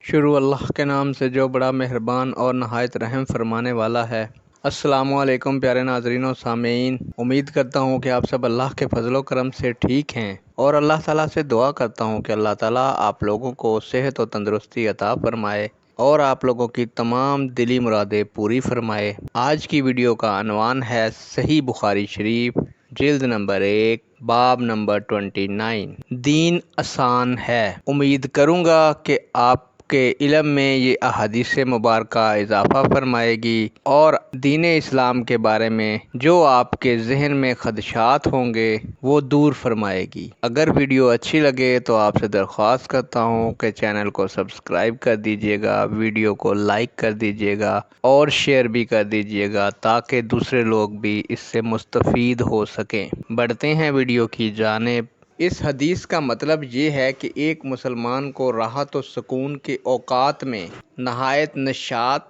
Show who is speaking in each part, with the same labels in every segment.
Speaker 1: شروع اللہ کے نام سے جو بڑا مہربان اور نہایت رحم فرمانے والا ہے۔ السلام علیکم پیارے ناظرین و سامعین، امید کرتا ہوں کہ آپ سب اللہ کے فضل و کرم سے ٹھیک ہیں، اور اللہ تعالیٰ سے دعا کرتا ہوں کہ اللہ تعالیٰ آپ لوگوں کو صحت و تندرستی عطا فرمائے اور آپ لوگوں کی تمام دلی مرادیں پوری فرمائے۔ آج کی ویڈیو کا عنوان ہے صحیح بخاری شریف، جلد نمبر 1، باب نمبر 29، دین آسان ہے۔ امید کروں گا کہ آپ کے علم میں یہ احادیث مبارکہ اضافہ فرمائے گی اور دین اسلام کے بارے میں جو آپ کے ذہن میں خدشات ہوں گے وہ دور فرمائے گی۔ اگر ویڈیو اچھی لگے تو آپ سے درخواست کرتا ہوں کہ چینل کو سبسکرائب کر دیجیے گا، ویڈیو کو لائک کر دیجیے گا اور شیئر بھی کر دیجیے گا تاکہ دوسرے لوگ بھی اس سے مستفید ہو سکیں۔ بڑھتے ہیں ویڈیو کی جانب۔ اس حدیث کا مطلب یہ ہے کہ ایک مسلمان کو راحت و سکون کے اوقات میں نہایت نشاط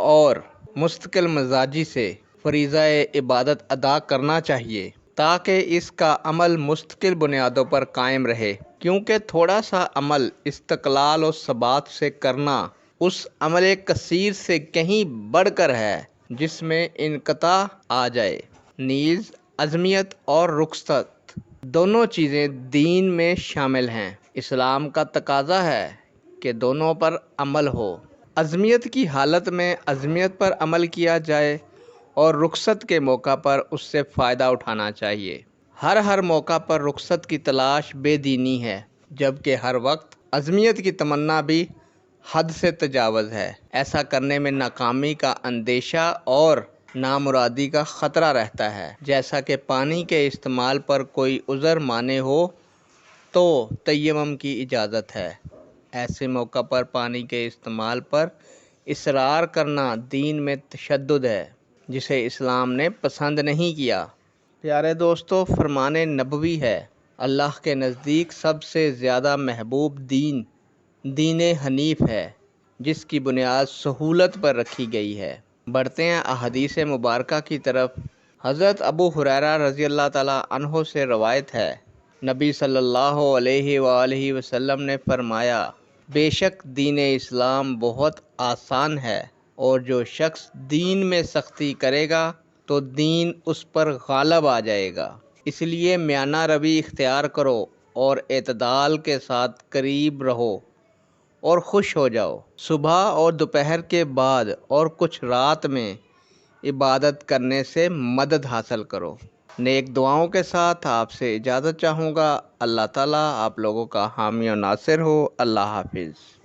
Speaker 1: اور مستقل مزاجی سے فریضہ عبادت ادا کرنا چاہیے تاکہ اس کا عمل مستقل بنیادوں پر قائم رہے، کیونکہ تھوڑا سا عمل استقلال و ثبات سے کرنا اس عمل کثیر سے کہیں بڑھ کر ہے جس میں انقطاع آ جائے۔ نیز عزمیت اور رخصت دونوں چیزیں دین میں شامل ہیں۔ اسلام کا تقاضا ہے کہ دونوں پر عمل ہو۔ عزمیت کی حالت میں عزمیت پر عمل کیا جائے اور رخصت کے موقع پر اس سے فائدہ اٹھانا چاہیے۔ ہر موقع پر رخصت کی تلاش بے دینی ہے، جبکہ ہر وقت عزمیت کی تمنا بھی حد سے تجاوز ہے۔ ایسا کرنے میں ناکامی کا اندیشہ اور نامرادی کا خطرہ رہتا ہے۔ جیسا کہ پانی کے استعمال پر کوئی عذر مانع ہو تو تیمم کی اجازت ہے، ایسے موقع پر پانی کے استعمال پر اصرار کرنا دین میں تشدد ہے جسے اسلام نے پسند نہیں کیا۔ پیارے دوستو، فرمان نبوی ہے، اللہ کے نزدیک سب سے زیادہ محبوب دین حنیف ہے جس کی بنیاد سہولت پر رکھی گئی ہے۔ بڑھتے ہیں احادیث مبارکہ کی طرف۔ حضرت ابو ہریرہ رضی اللہ تعالیٰ عنہ سے روایت ہے، نبی صلی اللہ علیہ وآلہ وسلم نے فرمایا، بے شک دین اسلام بہت آسان ہے، اور جو شخص دین میں سختی کرے گا تو دین اس پر غالب آ جائے گا۔ اس لیے میانہ روی اختیار کرو اور اعتدال کے ساتھ قریب رہو اور خوش ہو جاؤ۔ صبح اور دوپہر کے بعد اور کچھ رات میں عبادت کرنے سے مدد حاصل کرو۔ نیک دعاؤں کے ساتھ آپ سے اجازت چاہوں گا۔ اللہ تعالیٰ آپ لوگوں کا حامی و ناصر ہو۔ اللہ حافظ۔